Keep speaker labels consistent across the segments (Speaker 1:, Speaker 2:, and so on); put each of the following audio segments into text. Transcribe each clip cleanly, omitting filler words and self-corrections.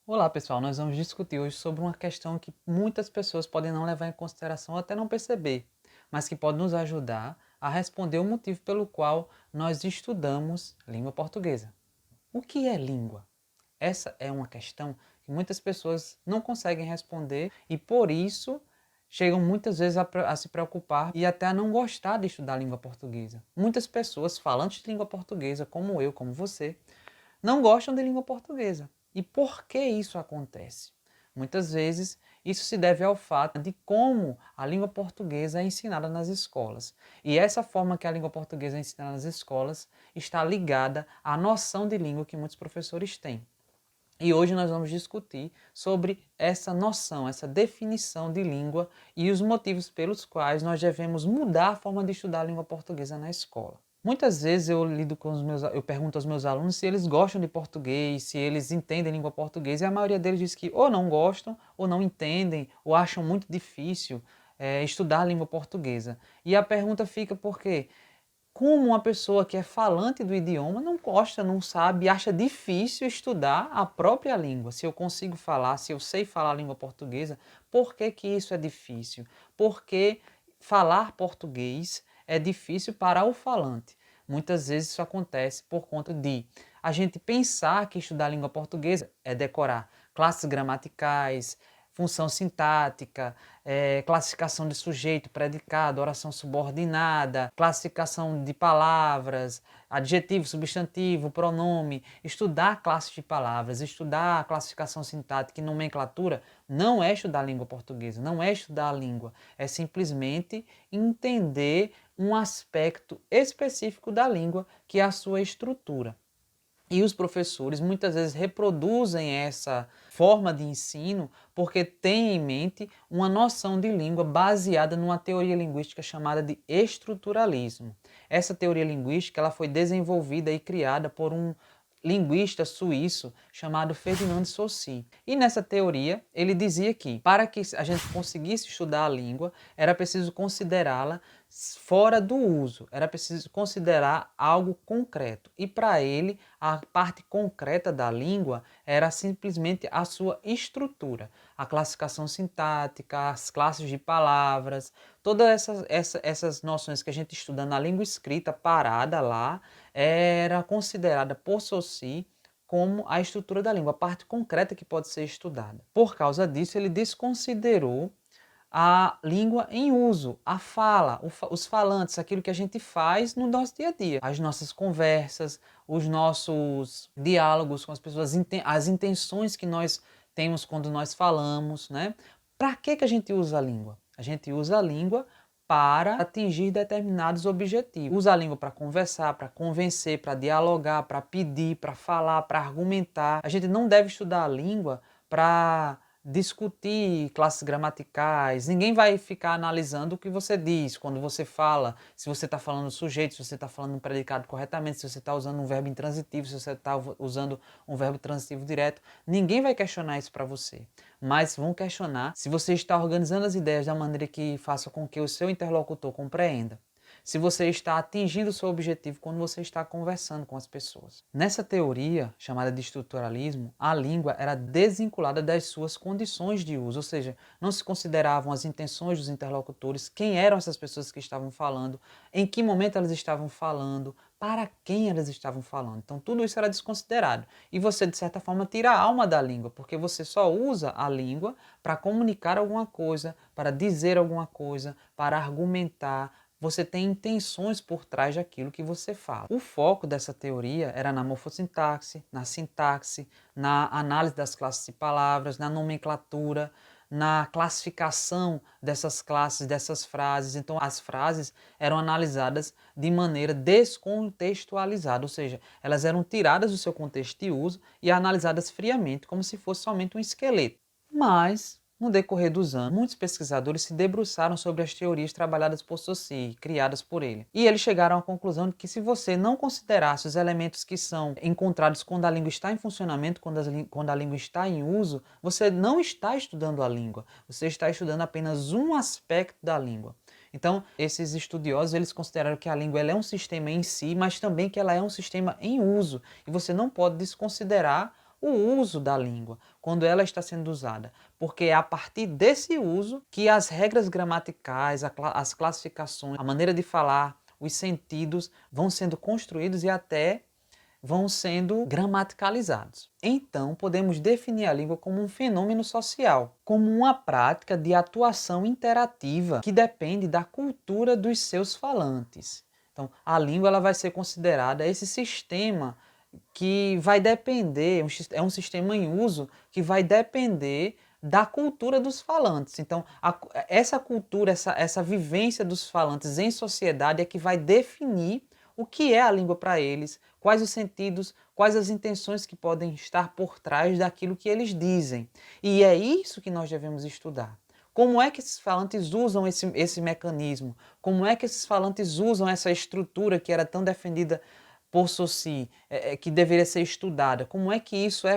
Speaker 1: Olá pessoal, nós vamos discutir hoje sobre uma questão que muitas pessoas podem não levar em consideração ou até não perceber, mas que pode nos ajudar a responder o motivo pelo qual nós estudamos língua portuguesa. O que é língua? Essa é uma questão que muitas pessoas não conseguem responder e por isso chegam muitas vezes a se preocupar e até a não gostar de estudar língua portuguesa. Muitas pessoas falantes de língua portuguesa, como eu, como você, não gostam de língua portuguesa. E por que isso acontece? Muitas vezes isso se deve ao fato de como a língua portuguesa é ensinada nas escolas. E essa forma que a língua portuguesa é ensinada nas escolas está ligada à noção de língua que muitos professores têm. E hoje nós vamos discutir sobre essa noção, essa definição de língua e os motivos pelos quais nós devemos mudar a forma de estudar a língua portuguesa na escola. Muitas vezes eu pergunto aos meus alunos se eles gostam de português, se eles entendem língua portuguesa, e a maioria deles diz que ou não gostam, ou não entendem, ou acham muito difícil estudar a língua portuguesa. E a pergunta fica por quê? Como uma pessoa que é falante do idioma não gosta, não sabe, acha difícil estudar a própria língua. Se eu consigo falar, se eu sei falar a língua portuguesa, por que que isso é difícil? Porque falar português é difícil para o falante. Muitas vezes isso acontece por conta de a gente pensar que estudar a língua portuguesa é decorar classes gramaticais, função sintática, classificação de sujeito, predicado, oração subordinada, classificação de palavras, adjetivo, substantivo, pronome, estudar classes de palavras, estudar classificação sintática e nomenclatura não é estudar a língua portuguesa, não é estudar a língua, é simplesmente entender um aspecto específico da língua, que é a sua estrutura. E os professores muitas vezes reproduzem essa forma de ensino porque têm em mente uma noção de língua baseada numa teoria linguística chamada de estruturalismo. Essa teoria linguística ela foi desenvolvida e criada por um linguista suíço chamado Ferdinand de Saussure. E nessa teoria ele dizia que para que a gente conseguisse estudar a língua era preciso considerá-la fora do uso, era preciso considerar algo concreto. E para ele, a parte concreta da língua era simplesmente a sua estrutura, a classificação sintática, as classes de palavras, todas essas noções que a gente estuda na língua escrita parada lá, era considerada por Saussure como a estrutura da língua, a parte concreta que pode ser estudada. Por causa disso, ele desconsiderou a língua em uso, a fala, os falantes, aquilo que a gente faz no nosso dia a dia. As nossas conversas, os nossos diálogos com as pessoas, as intenções que nós temos quando nós falamos, né? Para que a gente usa a língua? A gente usa a língua para atingir determinados objetivos. Usa a língua para conversar, para convencer, para dialogar, para pedir, para falar, para argumentar. A gente não deve estudar a língua para discutir classes gramaticais, ninguém vai ficar analisando o que você diz quando você fala, se você está falando sujeito, se você está falando um predicado corretamente, se você está usando um verbo intransitivo, se você está usando um verbo transitivo direto, ninguém vai questionar isso para você, mas vão questionar se você está organizando as ideias da maneira que faça com que o seu interlocutor compreenda, se você está atingindo o seu objetivo quando você está conversando com as pessoas. Nessa teoria, chamada de estruturalismo, a língua era desvinculada das suas condições de uso, ou seja, não se consideravam as intenções dos interlocutores, quem eram essas pessoas que estavam falando, em que momento elas estavam falando, para quem elas estavam falando. Então tudo isso era desconsiderado. E você, de certa forma, tira a alma da língua, porque você só usa a língua para comunicar alguma coisa, para dizer alguma coisa, para argumentar, você tem intenções por trás daquilo que você fala. O foco dessa teoria era na morfossintaxe, na sintaxe, na análise das classes de palavras, na nomenclatura, na classificação dessas classes, dessas frases. Então, as frases eram analisadas de maneira descontextualizada, ou seja, elas eram tiradas do seu contexto de uso e analisadas friamente, como se fosse somente um esqueleto. Mas no decorrer dos anos, muitos pesquisadores se debruçaram sobre as teorias trabalhadas por Saussure, criadas por ele. E eles chegaram à conclusão de que se você não considerasse os elementos que são encontrados quando a língua está em funcionamento, quando a língua está em uso, você não está estudando a língua, você está estudando apenas um aspecto da língua. Então, esses estudiosos, eles consideraram que a língua ela é um sistema em si, mas também que ela é um sistema em uso. E você não pode desconsiderar o uso da língua, quando ela está sendo usada, porque é a partir desse uso que as regras gramaticais, as classificações, a maneira de falar, os sentidos vão sendo construídos e até vão sendo gramaticalizados. Então, podemos definir a língua como um fenômeno social, como uma prática de atuação interativa que depende da cultura dos seus falantes. Então, a língua ela vai ser considerada esse sistema que vai depender, é um sistema em uso que vai depender da cultura dos falantes. Então, essa cultura, essa vivência dos falantes em sociedade é que vai definir o que é a língua para eles, quais os sentidos, quais as intenções que podem estar por trás daquilo que eles dizem. E é isso que nós devemos estudar. Como é que esses falantes usam esse mecanismo? Como é que esses falantes usam essa estrutura que era tão defendida por Saussure, que deveria ser estudada? Como é que isso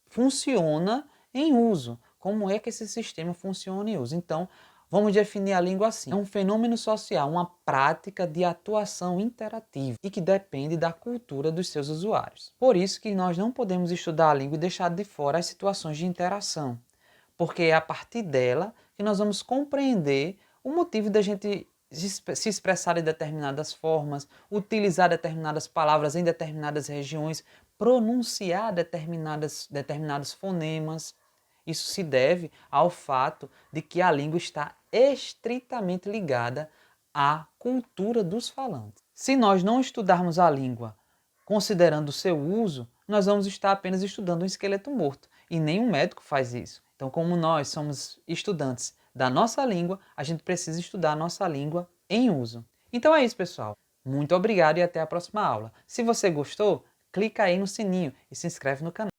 Speaker 1: funciona em uso? Como é que esse sistema funciona em uso? Então, vamos definir a língua assim. É um fenômeno social, uma prática de atuação interativa e que depende da cultura dos seus usuários. Por isso que nós não podemos estudar a língua e deixar de fora as situações de interação, porque é a partir dela que nós vamos compreender o motivo da gente se expressar de determinadas formas, utilizar determinadas palavras em determinadas regiões, pronunciar determinados fonemas. Isso se deve ao fato de que a língua está estritamente ligada à cultura dos falantes. Se nós não estudarmos a língua considerando o seu uso, nós vamos estar apenas estudando um esqueleto morto. E nenhum médico faz isso. Então, como nós somos estudantes da nossa língua, a gente precisa estudar a nossa língua em uso. Então é isso, pessoal. Muito obrigado e até a próxima aula. Se você gostou, clica aí no sininho e se inscreve no canal.